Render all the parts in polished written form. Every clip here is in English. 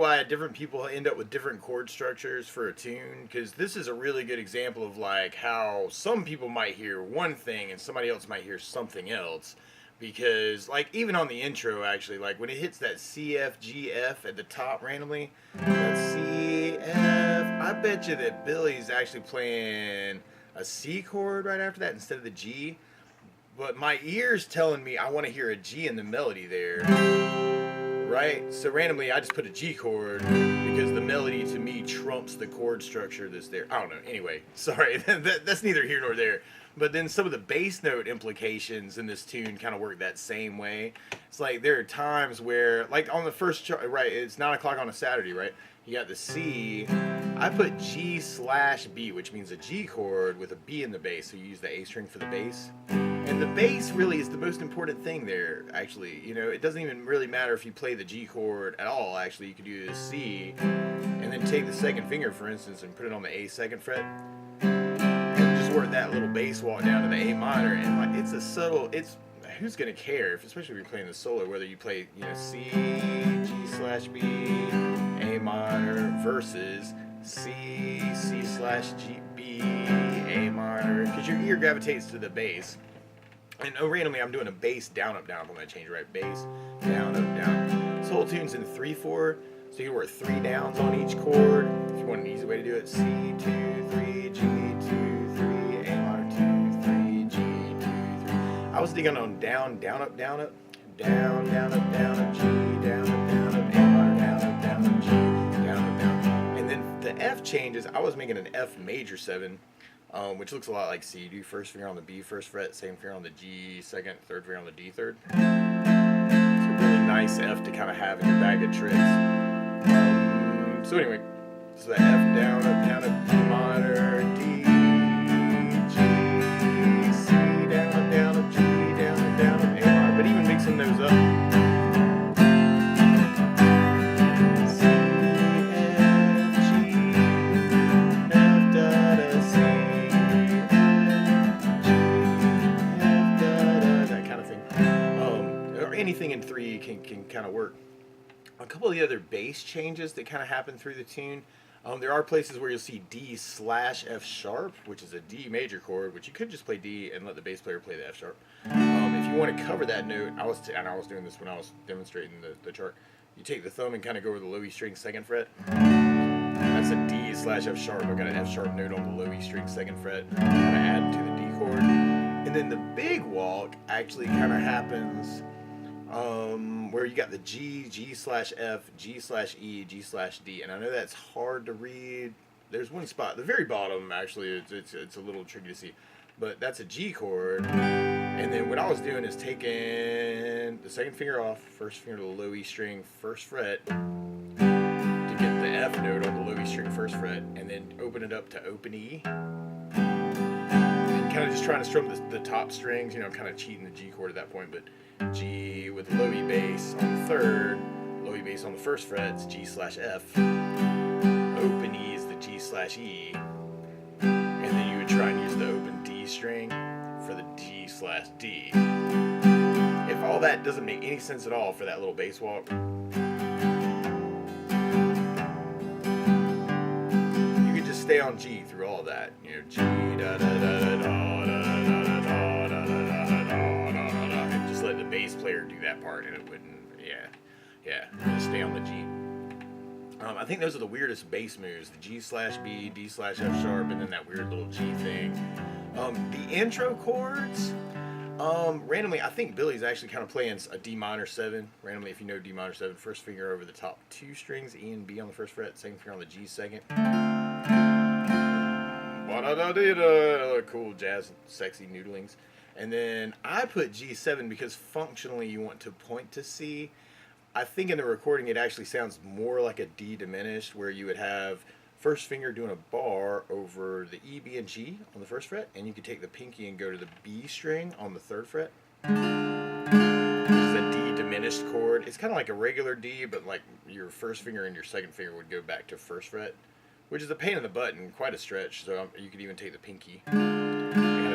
why different people end up with different chord structures for a tune, because this is a really good example of like how some people might hear one thing and somebody else might hear something else. Because like even on the intro, actually, like when it hits that C F G F at the top randomly, that C F, I bet you that Billy's actually playing a C chord right after that instead of the G. But my ear's telling me I want to hear a G in the melody there, right? So randomly I just put a G chord because the melody to me trumps the chord structure that's there. I don't know. Anyway, sorry, that's neither here nor there. But then some of the bass note implications in this tune kind of work that same way. It's like there are times where, like on the first chart, right, it's 9 o'clock on a Saturday, right? You got the C. I put G/B, which means a G chord with a B in the bass. So you use the A string for the bass. And the bass really is the most important thing there, actually. You know, it doesn't even really matter if you play the G chord at all, actually. You could do the C and then take the second finger, for instance, and put it on the A second fret. Work that little bass walk down to the A minor, and like it's a subtle, it's who's gonna care if, especially if you're playing the solo, whether you play, you know, C, G/B, A minor versus C, C/G, B, A minor, because your ear gravitates to the bass. And randomly I'm doing a bass down up down when I change, right? Bass down up down. This whole tune's in 3/4, so you can work 3 downs on each chord. If you want an easy way to do it, C 2 3 G 2 3 A minor 2 3 G 2 3. I was thinking on down down up down up down down up down up G down up down up A minor down up down up G down up down. And then the F changes. I was making an F major 7. Which looks a lot like C. You do first finger on the B first fret, second finger on the G second, third finger on the D third. It's a really nice F to kind of have in your bag of tricks. So anyway, so the F down up D minor, D, G, C, down up G, down up A minor. But even mixing those up. Anything in 3 can kind of work. A couple of the other bass changes that kind of happen through the tune. There are places where you'll see D/F sharp, which is a D major chord, which you could just play D and let the bass player play the F sharp. If you want to cover that note, I was doing this when I was demonstrating the chart. You take the thumb and kind of go over the low E string second fret. That's a D/F sharp. I've got an F sharp note on the low E string second fret. Kind of add to the D chord, and then the big walk actually kind of happens. Where you got the G, G/F, G/E, G/D, and I know that's hard to read. There's one spot, the very bottom, actually, it's a little tricky to see, but that's a G chord. And then what I was doing is taking the second finger off, first finger to the low E string, first fret, to get the F note on the low E string, first fret, and then open it up to open E. And kind of just trying to strum the top strings, you know, kind of cheating the G chord at that point, but G with low E bass on the third, low E bass on the first fret, it's G/F. Open E is the G/E. And then you would try and use the open D string for the G/D. If all that doesn't make any sense at all for that little bass walk, you could just stay on G through all of that. You know, G da da da da da da. Let the bass player do that part and it wouldn't, yeah, just stay on the G. I think those are the weirdest bass moves, the G/B, D/F sharp, and then that weird little G thing. The intro chords, randomly, I think Billy's actually kind of playing a D minor 7. Randomly, if you know D minor 7, first finger over the top 2 strings, E and B on the first fret, second finger on the G second. Cool jazz, sexy noodlings. And then I put G7 because functionally you want to point to C. I think in the recording it actually sounds more like a D diminished, where you would have first finger doing a bar over the E, B, and G on the first fret, and you could take the pinky and go to the B string on the third fret. This is a D diminished chord. It's kind of like a regular D, but like your first finger and your second finger would go back to first fret, which is a pain in the butt and quite a stretch, so you could even take the pinky.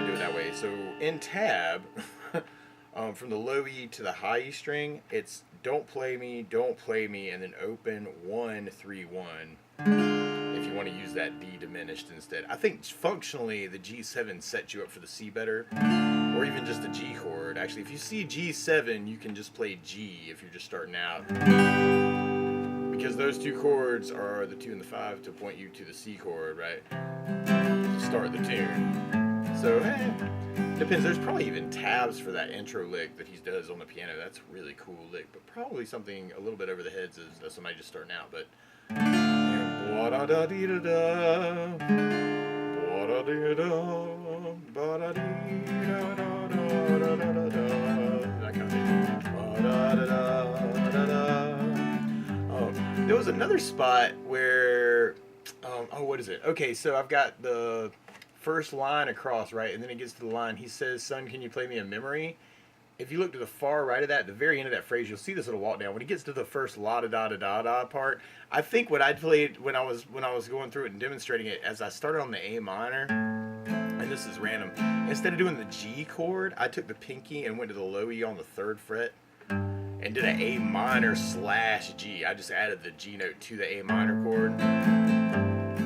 Do it that way. So in tab, From the low E to the high E string, it's don't play me, and then open 1 3 1. If you want to use that D diminished instead, I think functionally the G7 sets you up for the C better, or even just a G chord. Actually, if you see G7, you can just play G if you're just starting out, because those two chords are the 2 and the 5 to point you to the C chord, right? To start the tune. So, depends. There's probably even tabs for that intro lick that he does on the piano. That's a really cool lick, but probably something a little bit over the heads as somebody just starting out. But there was another spot where, what is it? Okay, so I've got the first line across, right, and then it gets to the line. He says, "Son, can you play me a memory?" If you look to the far right of that, the very end of that phrase, you'll see this little walk down. When he gets to the first la da da da da da part, I think what I played when I was going through it and demonstrating it, as I started on the A minor, and this is random, instead of doing the G chord, I took the pinky and went to the low E on the 3rd fret and did an A minor / G. I just added the G note to the A minor chord,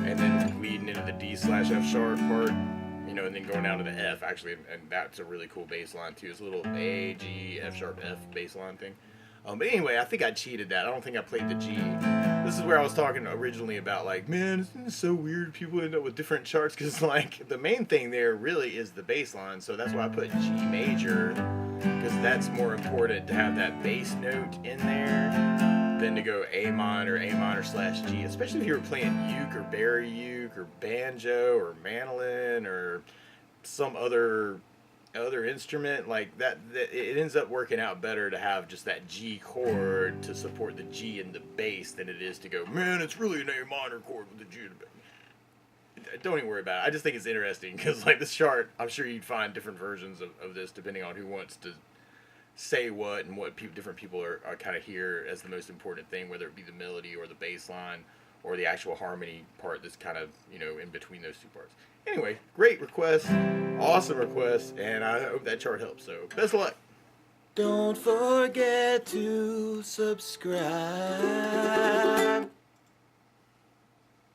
and then leading into the D / F sharp part, and then going down to the F, actually, and that's a really cool bass line too. It's a little A, G, F sharp, F bass line thing. But anyway, I think I cheated that. I don't think I played the G. This is where I was talking originally about, like, man, isn't it so weird people end up with different charts? Because, like, the main thing there really is the bass line, so that's why I put G major, because that's more important to have that bass note in there than to go A minor / G, especially if you were playing uke or bari uke or banjo or mandolin or some other instrument like that. It ends up working out better to have just that G chord to support the G in the bass than it is to go, man, it's really an A minor chord with the G in the bass. Don't even worry about it. I just think it's interesting because, like, this chart, I'm sure you'd find different versions of this depending on who wants to say what and what different people are kind of hear as the most important thing, whether it be the melody or the bass line or the actual harmony part that's kind of, in between those two parts. Anyway, great request, awesome request, and I hope that chart helps. So, best of luck. Don't forget to subscribe.